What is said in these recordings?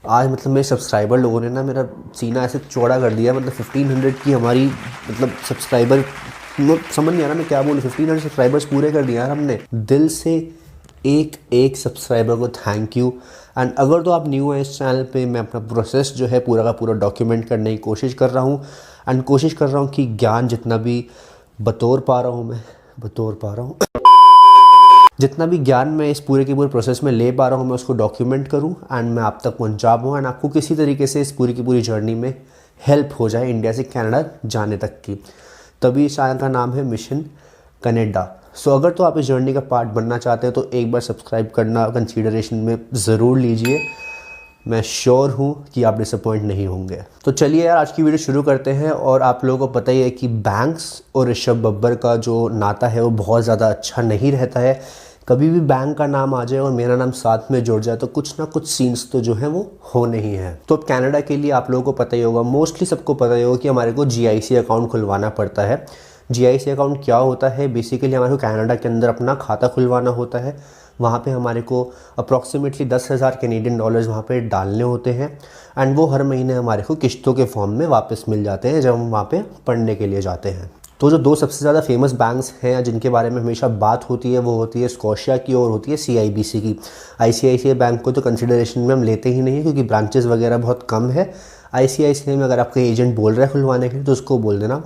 आज मतलब मेरे सब्सक्राइबर लोगों ने ना मेरा सीना ऐसे चौड़ा कर दिया। मतलब 1500 की हमारी मतलब सब्सक्राइबर, समझ नहीं आ रहा मैं क्या बोलूँ। 1500 सब्सक्राइबर्स पूरे कर दिया यार हमने। दिल से एक एक सब्सक्राइबर को थैंक यू। एंड अगर तो आप न्यू हैं इस चैनल पे, मैं अपना प्रोसेस जो है पूरा का पूरा डॉक्यूमेंट करने की कोशिश कर रहा हूँ। एंड कोशिश कर रहा हूँ कि ज्ञान जितना भी बतौर पा रहा हूँ, मैं बतौर पा रहा हूँ, जितना भी ज्ञान मैं इस पूरे के पूरे प्रोसेस में ले पा रहा हूँ मैं उसको डॉक्यूमेंट करूँ एंड मैं आप तक पहुँचा पाऊँ एंड आपको किसी तरीके से इस पूरी की पूरी जर्नी में हेल्प हो जाए इंडिया से कनाडा जाने तक की। तभी इस चैनल का नाम है मिशन कनाडा। सो अगर तो आप इस जर्नी का पार्ट बनना चाहते हैं तो एक बार सब्सक्राइब करना कंसीडरेशन में ज़रूर लीजिए। मैं श्योर हूँ कि आप डिसअपॉइंट नहीं होंगे। तो चलिए यार आज की वीडियो शुरू करते हैं। और आप लोगों को पता ही है कि बैंक्स और ऋषभ बब्बर का जो नाता है वो बहुत ज़्यादा अच्छा नहीं रहता है। कभी भी बैंक का नाम आ जाए और मेरा नाम साथ में जुड़ जाए तो कुछ ना कुछ सीन्स तो जो है वो होने ही है। तो अब कनाडा के लिए आप लोगों को पता ही होगा, मोस्टली सबको पता ही होगा कि हमारे को GIC अकाउंट खुलवाना पड़ता है। GIC अकाउंट क्या होता है? बेसिकली हमारे को कनाडा के अंदर अपना खाता खुलवाना होता है। वहाँ पे हमारे को अप्रॉक्सीमेटली 10,000 कैनेडियन डॉलर्स वहाँ पे डालने होते हैं एंड वो हर महीने हमारे को किश्तों के फॉर्म में वापस मिल जाते हैं जब हम वहाँ पे पढ़ने के लिए जाते हैं। तो जो दो सबसे ज़्यादा फेमस बैंक्स हैं जिनके बारे में हमेशा बात होती है वो होती है स्कॉशिया की और होती है CIBC की। ICICI बैंक को तो कंसिडरेशन में हम लेते ही नहीं है क्योंकि ब्रांचेस वगैरह बहुत कम है। ICICI में अगर आपका एजेंट बोल रहा है खुलवाने के लिए तो उसको बोल देना।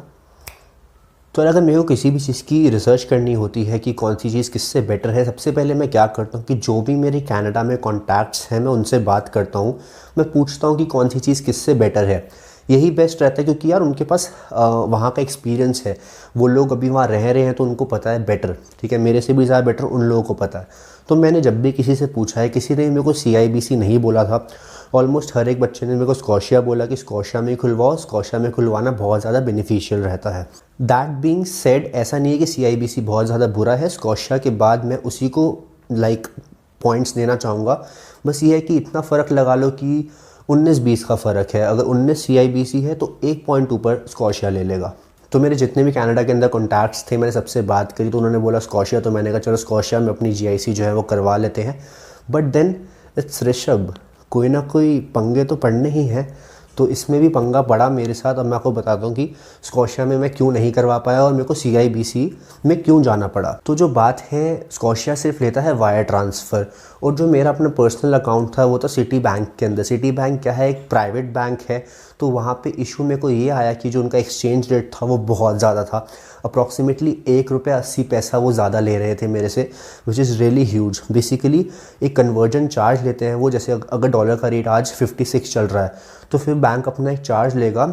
तो अगर मेरे को किसी भी चीज़ की रिसर्च करनी होती है कि कौन सी चीज़ किससे बेटर है, सबसे पहले मैं क्या करता हूँ कि जो भी मेरे कनाडा में कॉन्टैक्ट्स हैं मैं उनसे बात करता हूँ। मैं पूछता हूँ कि कौन सी चीज़ किससे बेटर है। यही बेस्ट रहता है क्योंकि यार उनके पास वहाँ का एक्सपीरियंस है। वो लोग अभी वहाँ रह रहे हैं तो उनको पता है बेटर। ठीक है, मेरे से भी ज़्यादा बेटर उन लोगों को पता है। तो मैंने जब भी किसी से पूछा है, किसी ने मेरे को CIBC नहीं बोला था। ऑलमोस्ट हर एक बच्चे ने मेरे को स्कॉशिया बोला कि स्कॉशिया में ही खुलवाओ, स्कॉशिया में खुलवाना बहुत ज़्यादा बेनिफिशियल रहता है। दैट बीइंग सेड, ऐसा नहीं है कि CIBC बहुत ज़्यादा बुरा है। स्कॉशिया के बाद मैं उसी को पॉइंट्स देना चाहूँगा। बस ये है कि इतना फ़र्क लगा लो कि 19-20 का फ़र्क है। अगर 19 CIBC है तो 1 पॉइंट ऊपर स्कॉशिया ले लेगा। तो मेरे जितने भी कनाडा के अंदर कॉन्टैक्ट्स थे मैंने सबसे बात करी तो उन्होंने बोला स्कॉशिया। तो मैंने कहा चलो स्कॉशिया में अपनी GIC जो है वो करवा लेते हैं। बट देन इट्स ऋषभ, कोई ना कोई पंगे तो पड़ने ही हैं। तो इसमें भी पंगा पड़ा मेरे साथ। अब मैं आपको बताता हूँ कि स्कॉशिया में मैं क्यों नहीं करवा पाया और मेरे को CIBC में क्यों जाना पड़ा। तो जो बात है, स्कॉशिया सिर्फ लेता है वायर ट्रांसफ़र और जो मेरा अपना पर्सनल अकाउंट था वो था सिटी बैंक के अंदर। सिटी बैंक क्या है, एक प्राइवेट बैंक है। तो वहाँ पे इशू मेरे को ये आया कि जो उनका एक्सचेंज रेट था वो बहुत ज़्यादा था। अप्रॉक्सीमेटली ₹1.80 वो ज़्यादा ले रहे थे मेरे से, which is really huge. Basically एक कन्वर्जन चार्ज लेते हैं वो, जैसे अगर डॉलर का रेट आज 56 चल रहा है तो फिर बैंक अपना एक चार्ज लेगा।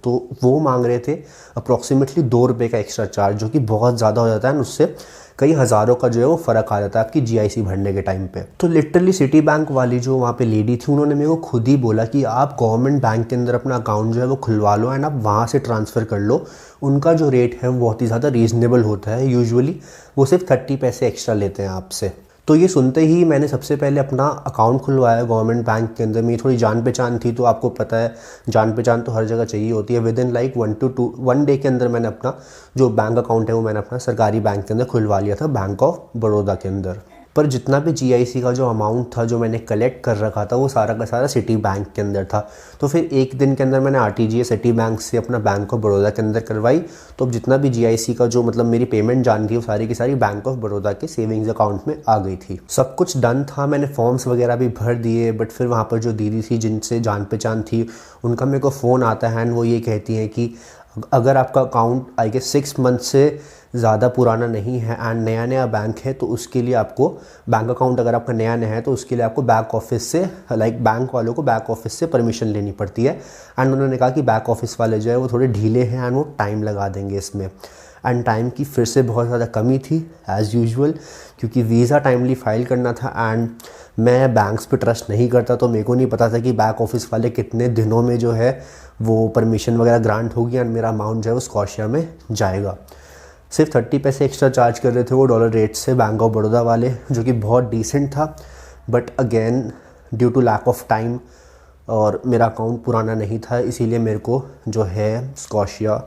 तो वो मांग रहे थे अप्रॉक्सीमेटली ₹2 का एक्स्ट्रा चार्ज, जो कि बहुत ज़्यादा हो जाता है। उससे कई हज़ारों का जो है वो फ़र्क आ जाता है आपकी GIC भरने के टाइम पे। तो लिटरली सिटी बैंक वाली जो वहाँ पे लेडी थी उन्होंने मेरे को खुद ही बोला कि आप गवर्नमेंट बैंक के अंदर अपना अकाउंट जो है वो खुलवा लो एंड आप वहाँ से ट्रांसफ़र कर लो। उनका जो रेट है वो बहुत ही ज़्यादा रीज़नेबल होता है। यूजुअली वो सिर्फ 30 पैसे एक्स्ट्रा लेते हैं आपसे। तो ये सुनते ही मैंने सबसे पहले अपना अकाउंट खुलवाया गवर्नमेंट बैंक के अंदर। मेरी थोड़ी जान पहचान थी, तो आपको पता है जान पहचान तो हर जगह चाहिए होती है। विद इन 1 डे के अंदर मैंने अपना जो बैंक अकाउंट है वो मैंने अपना सरकारी बैंक के अंदर खुलवा लिया था, बैंक ऑफ बड़ौदा के अंदर। पर जितना भी GIC का जो अमाउंट था जो मैंने कलेक्ट कर रखा था वो सारा का सारा सिटी बैंक के अंदर था। तो फिर एक दिन के अंदर मैंने RTGS सिटी बैंक से अपना बैंक ऑफ बड़ौदा के अंदर करवाई। तो अब जितना भी GIC का जो मतलब मेरी पेमेंट जान थी वो सारी की सारी बैंक ऑफ बड़ौदा के सेविंग्स अकाउंट में आ गई थी। सब कुछ डन था, मैंने फॉर्म्स वगैरह भी भर दिए। बट फिर वहाँ पर जो दीदी थी जिनसे जान पहचान थी उनका मेरे को फ़ोन आता है एंड वो ये कहती हैं कि अगर आपका अकाउंट आई गेस 6 मंथ से ज़्यादा पुराना नहीं है एंड नया नया बैंक है तो उसके लिए आपको बैंक अकाउंट अगर आपका नया नया है तो उसके लिए आपको बैक ऑफिस से बैंक वालों को बैक ऑफिस से परमिशन लेनी पड़ती है। एंड उन्होंने कहा कि बैक ऑफिस वाले जो है वो थोड़े ढीले हैं एंड वो टाइम लगा देंगे इसमें। एंड टाइम की फिर से बहुत ज़्यादा कमी थी एज़ यूजुअल, क्योंकि वीज़ा टाइमली फ़ाइल करना था एंड मैं बैंक्स पे ट्रस्ट नहीं करता। तो मेरे को नहीं पता था कि बैक ऑफिस वाले कितने दिनों में जो है वो परमिशन वगैरह ग्रांट होगी एंड मेरा अमाउंट जो है वो स्कॉशिया में जाएगा। सिर्फ 30 पैसे एक्स्ट्रा चार्ज कर रहे थे वो डॉलर रेट से बैंक ऑफ बड़ौदा वाले, जो कि बहुत डिसेंट था। But again due to lack of time और मेरा अकाउंट पुराना नहीं था, इसीलिए मेरे को जो है स्कॉशिया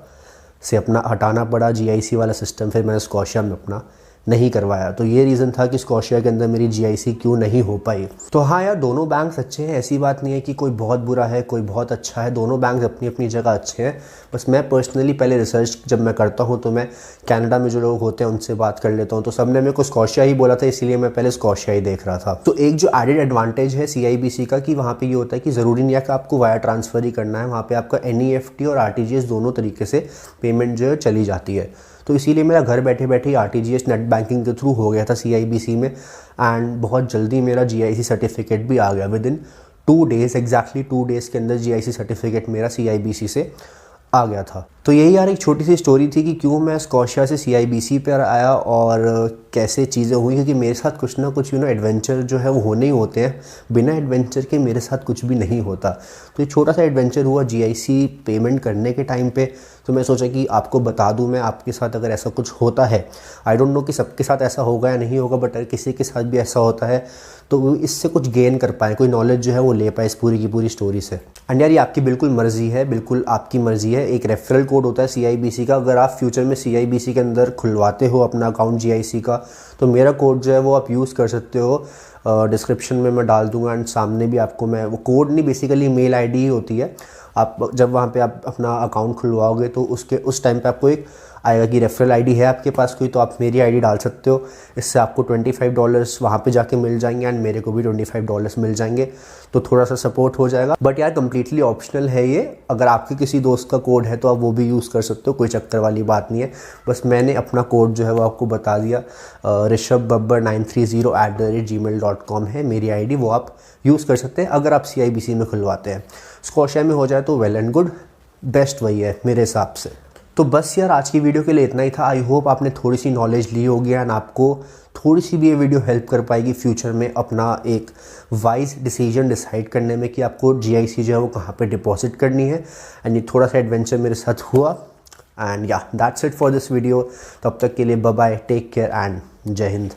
से अपना हटाना पड़ा GIC वाला सिस्टम। फिर मैंने स्कॉशिया में अपना नहीं करवाया। तो ये रीज़न था कि स्कॉशिया के अंदर मेरी GIC क्यों नहीं हो पाई। तो हाँ यार, दोनों बैंक्स अच्छे हैं, ऐसी बात नहीं है कि कोई बहुत बुरा है कोई बहुत अच्छा है, दोनों बैंक्स अपनी अपनी जगह अच्छे हैं। बस मैं पर्सनली पहले रिसर्च जब मैं करता हूँ तो मैं कनाडा में जो लोग होते हैं उनसे बात कर लेता हूँ, तो सबने मेरे को स्कॉशिया ही बोला था, इसीलिए मैं पहले स्कॉशिया ही देख रहा था। तो एक जो एडेड एडवांटेज है CIBC का कि वहाँ पे ये होता है कि ज़रूरी नहीं है कि आपको वायर ट्रांसफ़र ही करना है, वहाँ पे आपका NEFT और RTGS दोनों तरीके से पेमेंट जो है चली जाती है। तो इसीलिए मेरा घर बैठे बैठे RTGS नेट बैंकिंग के थ्रू हो गया था CIBC में, एंड बहुत जल्दी मेरा GIC सर्टिफिकेट भी आ गया। विदिन 2 डेज़, एग्जैक्टली 2 डेज़ के अंदर GIC सर्टिफिकेट मेरा CIBC से आ गया था। तो यही यार एक छोटी सी स्टोरी थी कि क्यों मैं स्कॉशिया से CIBC पर आया और कैसे चीज़ें हुई, क्योंकि मेरे साथ कुछ ना कुछ एडवेंचर जो है वो होने ही होते हैं, बिना एडवेंचर के मेरे साथ कुछ भी नहीं होता। तो ये छोटा सा एडवेंचर हुआ GIC पेमेंट करने के टाइम पे, तो मैं सोचा कि आपको बता दूं मैं आपके साथ अगर ऐसा कुछ होता है। आई डोंट नो कि सबके साथ ऐसा होगा या नहीं होगा, बट अगर किसी के साथ भी ऐसा होता है तो वो इससे कुछ गेन कर पाए, कोई नॉलेज जो है वो ले पाए इस पूरी की पूरी स्टोरी से। एंड यार ये आपकी बिल्कुल मर्ज़ी है, बिल्कुल आपकी मर्ज़ी है। एक रेफरल कोड होता है CIBC का, अगर आप फ्यूचर में CIBC के अंदर खुलवाते हो अपना अकाउंट GIC का, तो मेरा कोड जो है वो आप यूज़ कर सकते हो। डिस्क्रिप्शन में मैं डाल दूंगा, एंड सामने भी आपको मैं, वो कोड नहीं बेसिकली मेल ID ही होती है। आप जब वहाँ पे आप अपना अकाउंट खुलवाओगे तो उस टाइम पे आपको एक आएगा कि रेफरल ID है आपके पास कोई, तो आप मेरी ID डाल सकते हो। इससे आपको $25 वहाँ पे जाके मिल जाएंगे, एंड मेरे को भी $25 मिल जाएंगे, तो थोड़ा सा सपोर्ट हो जाएगा। बट यार कंप्लीटली ऑप्शनल है ये, अगर आपके किसी दोस्त का कोड है तो आप वो भी यूज़ कर सकते हो, कोई चक्कर वाली बात नहीं है। बस मैंने अपना कोड जो है वो आपको बता दिया, rishabh.babbar930@gmail.com है मेरी ID, वो आप यूज़ कर सकते हैं अगर आप CIBC में खुलवाते हैं। स्कॉशिया में हो जाए तो वेल एंड गुड, बेस्ट वही है मेरे हिसाब से। तो बस यार आज की वीडियो के लिए इतना ही था। आई होप आपने थोड़ी सी नॉलेज ली होगी, एंड आपको थोड़ी सी भी ये वीडियो हेल्प कर पाएगी फ्यूचर में अपना एक वाइज डिसीजन डिसाइड करने में कि आपको GIC जो है वो कहाँ पे डिपॉजिट करनी है। एंड ये थोड़ा सा एडवेंचर मेरे साथ हुआ, and yeah that's it for this video. तब तक के लिए bye bye, take care and Jai Hind.